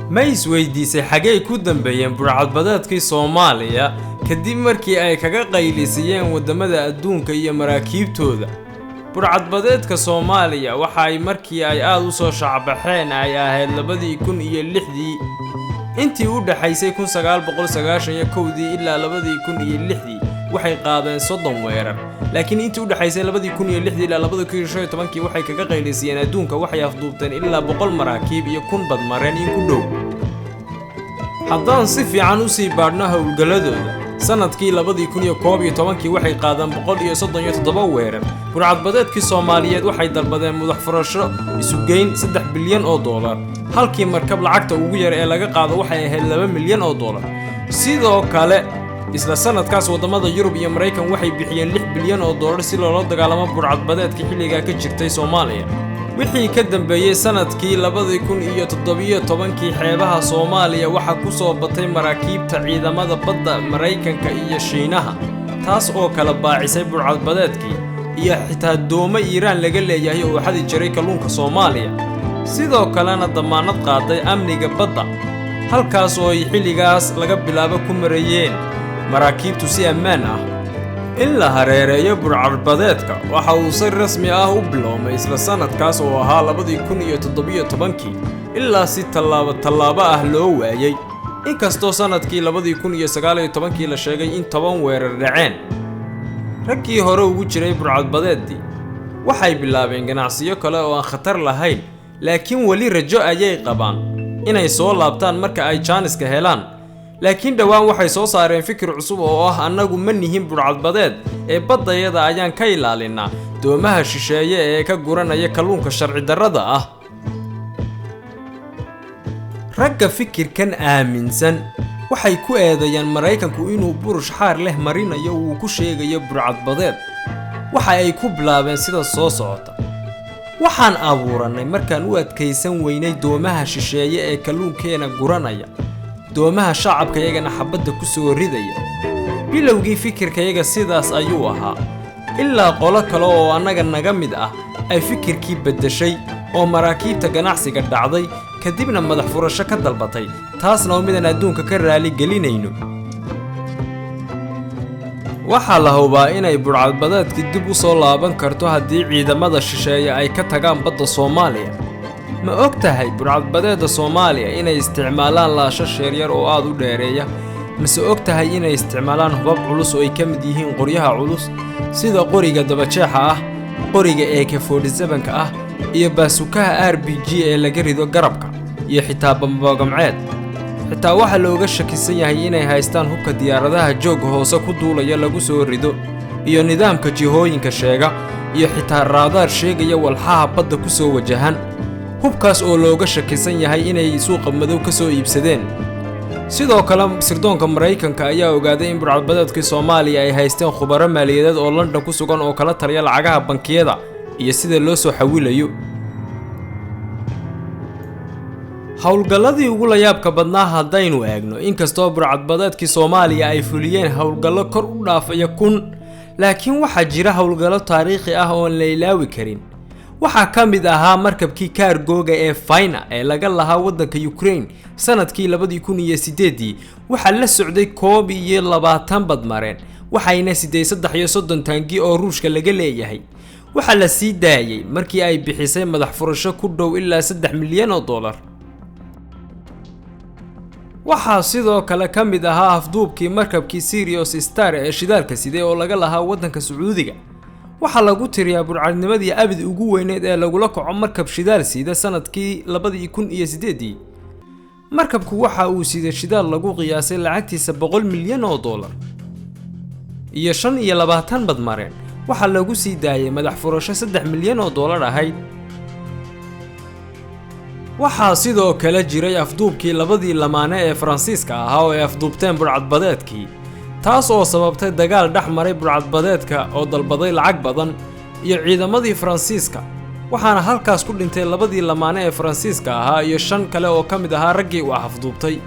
ma isweydiisay xagee ku dambeeyeen burcadbadeedkii Soomaaliya kadib markii ay kaga qaylisiyeen wadamada adduunka iyo maraakiibtooda. burcadbadeedka Soomaaliya waxa ay markii ay aad u soo shacbaxeen ay ahayd 2006 intii u dhaxaysay 1991 ilaa 2006 waxay qaadeen 30 weerar, laakiin intii u dhaxaysay 2006 ilaa 2015 waxay kaga qaylisiyeen adduunka waxay afduubteen ilaa 100 maraakiib iyo 1000 badmareen in ku dhow. haddaan si fiican u sii baadhno howlgaladooda, sanadkii 2011 waxay qaadeen 137 weerar. burcadbadeedkii Soomaaliyeed waxay dalbadeen madax furasho isu geyn $3 bilyan, halkii markab lacagta ugu yar ee laga qaado waxay ahayd $2 milyan. sidoo kale isla sanadkaas wadamada Yurub iyo Mareykan waxay bixiyeen $6 bilyan si loola dagaalamo burcadbadeedka xilliga ka jirtay Soomaaliya. wixii ka dambeeyay sanadkii 2017 xeebaha Soomaaliya waxa ku soo batay maraakiibta ciidamada badda Mareykanka iyo Shiinaha, taas oo kala baacisay burcadbadeedkii iyo xitaa doomo Iiraan laga leeyahay oo xadi jiray kalluunka Soomaaliya. sidoo kalena damaanad qaaday amniga badda, halkaas oo ay xilligaas laga bilaabo ku marayeen maraakiibtu si ammaan ah. in la hareereeyo burcadbadeedka waxa uu si rasmi ah u biloomay isla sanadkaas oo ahaa 2017 ilaa si tallaabo ah loo waayay, inkastoo sanadkii 2019 la sheegay in 10 weerar dhaceen. raggii hore ugu jiray burcadbadeedii waxay bilaabeen ganacsiyo kale oo aan khatar lahayn, laakiin wali rajo ayay qabaan inay soo laabtaan marka ay jaaniska helaan. laakiin dhawaan waxay soo saareen fikir cusub oo ah annagu ma nihin burcadbadeed ee baddayada ayaan ka ilaalinaa doomaha shisheeye ee ka guranaya kalluunka sharci darrada ah. ragga fikirkan aaminsan waxay ku eedeeyaan Mareykanku inuu burush xaar leh marinayo uu ku sheegayo burcadbadeed. waxa ay ku bilaabeen sida soo socota: waxaan abuuranay markaan u adkaysan weynay doomaha shisheeye ee kalluunkeena guranaya, doomaha shacabkayagana xabadda ku soo ridaya. bilowgii fikirkayaga sidaas ayuu ahaa, ilaa qolo kale oo annaga naga mid ah ay fikirkii beddeshay oo maraakiibta ganacsiga dhacday kadibna madax furasho ka dalbatay, taasna oo midaan adduunka ka raali gelinayno. waxaa la hubaa inay burcadbadeedkii dib u soo laaban karto haddii ciidamada shisheeye ay ka tagaan badda Soomaaliya. ma og tahay burcadbadeedda Soomaaliya inay isticmaalaan laashash yaryar oo aad u dheereeya? mase og tahay inay isticmaalaan hubab culus oo ay ka mid yihiin qoryaha culus sida qoriga dabajeexa ah, qoriga AK-47 ah iyo baasukaha RPG ee laga rido garabka, iyo xitaa bambagamceed. xitaa waxa looga shakisan yahay inay haystaan hubka diyaaradaha jooga hoose ku duulaya lagu soo rido, iyo nidaamka jihooyinka sheega, iyo xitaa raadaar sheegaya walxaha badda ku soo wajahan. hubkaas oo looga shakisan yahay inay suuqa madow ka soo iibsadeen. sidoo kale sirdoonka Mareykanka ayaa ogaaday in burcadbadeedkii Soomaaliya ay haysteen khubaro maaliyadeed oo London ku sugan oo kala taliya lacagaha bankiyada iyo sida loo soo xawilayo. howlgalladii ugu la yaabka badnaa haddaynu eegno, inkastoo burcadbadeedkii Soomaaliya ay fuliyeen howlgallo kor u dhaafaya 1000, laakiin waxaa jira howlgallo taariikhi ah oo aan la ilaawi karin. waxaa ka mid ahaa markabkii kaargooga ee Fayna ee laga lahaa waddanka Ukraine sanadkii 2008. waxaa la socday 21 badmareen, waxayna 33 taangi oo Ruushka laga leeyahay. waxaa la sii daayay markii ay bixisay madax furasho ku dhow ilaa $3 milyan. waxaa sidoo kale ka mid ahaa afduubkii markabkii Sirius Star ee shidaalka sidee oo laga lahaa waddanka Sacuudiga. waxaa lagu tiriyaa burcadnimadii abid ugu weyneed ee lagula kaco markab shidaal sida sanadkii 2008. markabku waxa uu siday shidaal lagu qiyaasay lacagtiisa $100 milyan iyo 25 badmareen. waxaa lagu sii daayay madax furasho $3 milyan ahayd. waxaa sidoo kale jiray afduubkii labadii lamaane ee Faransiiska ahaa oo ay afduubteen burcadbadeedkii, taas oo sababtay dagaal dhex maray burcadbadeedka oo dalbaday lacag badan iyo ciidamadii Faransiiska. waxaana halkaas ku dhintay labadii lamaane ee Faransiiska ahaa iyo 5 kale oo ka mid ahaa raggii uu afduubtay.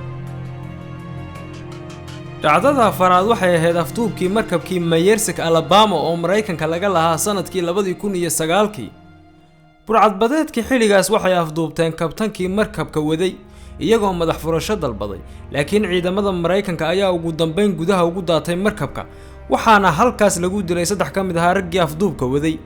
dhacdada afaraad waxay ahayd afduubkii markabkii Maersk Alabama oo Mareykanka laga lahaa sanadkii 2009. burcadbadeedkii xilligaas waxay afduubteen kabtankii markabka waday iyagoo madax furasho dalbaday, laakiin ciidamada Mareykanka ayaa ugu dambeyn gudaha ugu daatay markabka, waxaana halkaas lagu dilay 3 ka mid ah raggii afduubka waday.